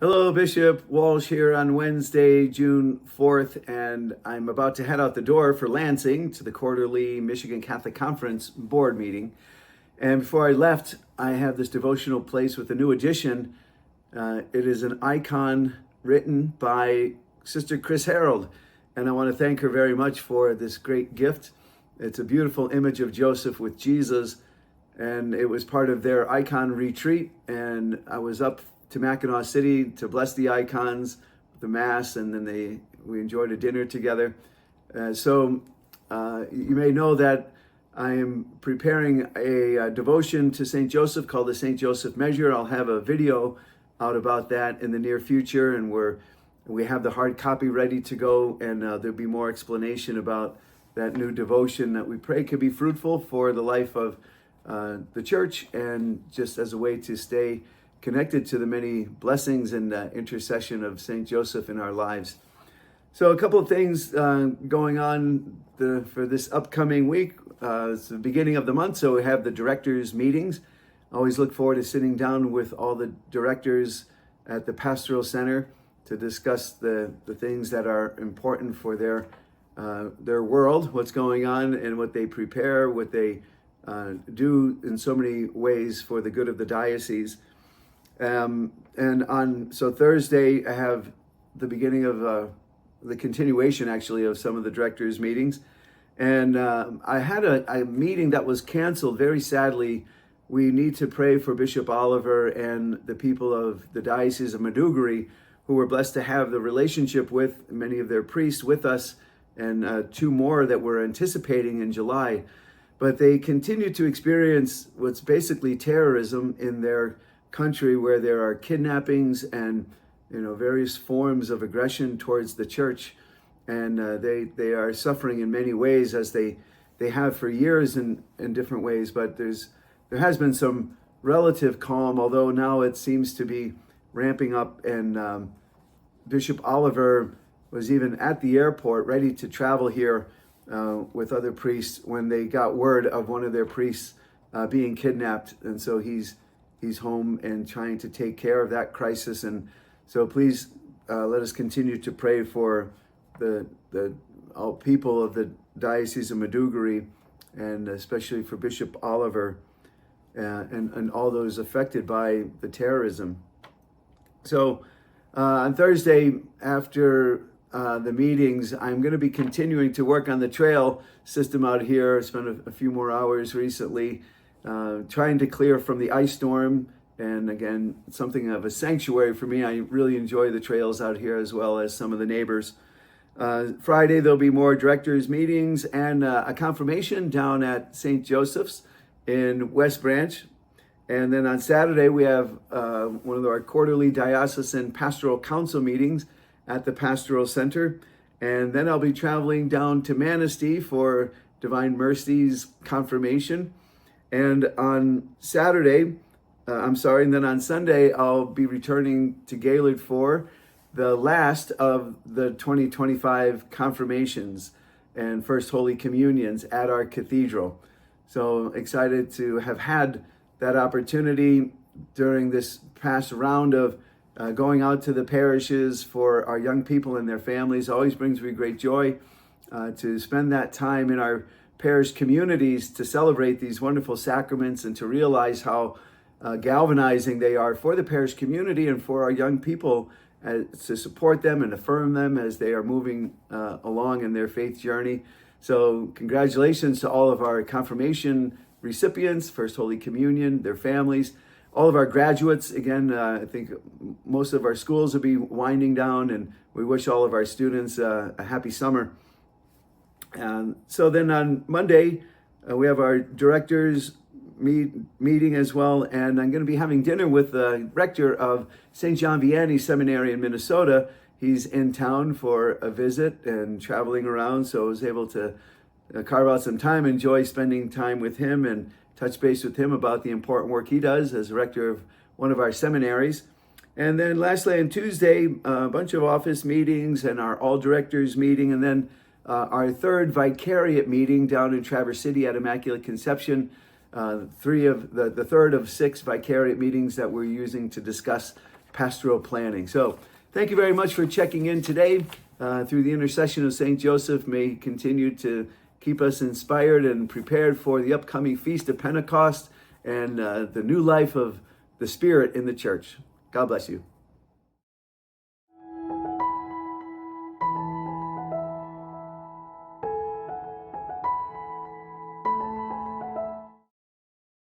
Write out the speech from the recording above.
Hello, Bishop Walsh here on Wednesday, June 4th, and I'm about to head out the door for Lansing to the quarterly Michigan Catholic Conference board meeting. And before I left, I have this devotional place with a new addition. It is an icon written by Sister Chris Harold, and I want to thank her very much for this great gift. It's a beautiful image of Joseph with Jesus, and it was part of their icon retreat, and I was up to Mackinac City to bless the icons, the Mass, and then we enjoyed a dinner together. So you may know that I am preparing a devotion to St. Joseph called the St. Joseph Measure. I'll have a video out about that in the near future, and we have the hard copy ready to go, and there'll be more explanation about that new devotion that we pray could be fruitful for the life of the church, and just as a way to stay connected to the many blessings and intercession of St. Joseph in our lives. So a couple of things going on for this upcoming week. It's the beginning of the month, so we have the directors' meetings. I always look forward to sitting down with all the directors at the Pastoral Center to discuss the things that are important for their world, what's going on, and what they prepare, what they do in so many ways for the good of the diocese. So Thursday, I have the beginning of the continuation, actually, of some of the directors' meetings. And I had a meeting that was canceled, very sadly. We need to pray for Bishop Oliver and the people of the Diocese of Maiduguri, who were blessed to have the relationship with many of their priests with us, and two more that we're anticipating in July. But they continue to experience what's basically terrorism in their country, where there are kidnappings and various forms of aggression towards the church, and they are suffering in many ways, as they have for years in different ways. But there has been some relative calm, although now it seems to be ramping up, and Bishop Oliver was even at the airport ready to travel here with other priests when they got word of one of their priests being kidnapped, and so he's home and trying to take care of that crisis. And so please let us continue to pray for the all people of the Diocese of Maiduguri, and especially for Bishop Oliver and all those affected by the terrorism. So on Thursday, after the meetings, I'm going to be continuing to work on the trail system out here. I spent a few more hours recently trying to clear from the ice storm, and again, something of a sanctuary for me. I really enjoy the trails out here, as well as some of the neighbors. Friday, there'll be more directors' meetings and a confirmation down at St. Joseph's in West Branch. And then on Saturday, we have one of our quarterly diocesan pastoral council meetings at the Pastoral Center. And then I'll be traveling down to Manistee for Divine Mercy's confirmation. And on then on Sunday, I'll be returning to Gaylord for the last of the 2025 confirmations and First Holy Communions at our Cathedral. So excited to have had that opportunity during this past round of going out to the parishes for our young people and their families. Always brings me great joy to spend that time in our parish communities to celebrate these wonderful sacraments, and to realize how galvanizing they are for the parish community and for our young people, to support them and affirm them as they are moving along in their faith journey. So congratulations to all of our confirmation recipients, First Holy Communion, their families, all of our graduates. Again, I think most of our schools will be winding down, and we wish all of our students a happy summer. So then on Monday, we have our directors meeting as well, and I'm going to be having dinner with the rector of St. John Vianney Seminary in Minnesota. He's in town for a visit and traveling around, so I was able to carve out some time, enjoy spending time with him and touch base with him about the important work he does as rector of one of our seminaries. And then lastly, on Tuesday, a bunch of office meetings and our all directors meeting, and then our third vicariate meeting down in Traverse City at Immaculate Conception. The third of 6 vicariate meetings that we're using to discuss pastoral planning. So thank you very much for checking in today. Through the intercession of St. Joseph, may he continue to keep us inspired and prepared for the upcoming Feast of Pentecost and the new life of the Spirit in the church. God bless you.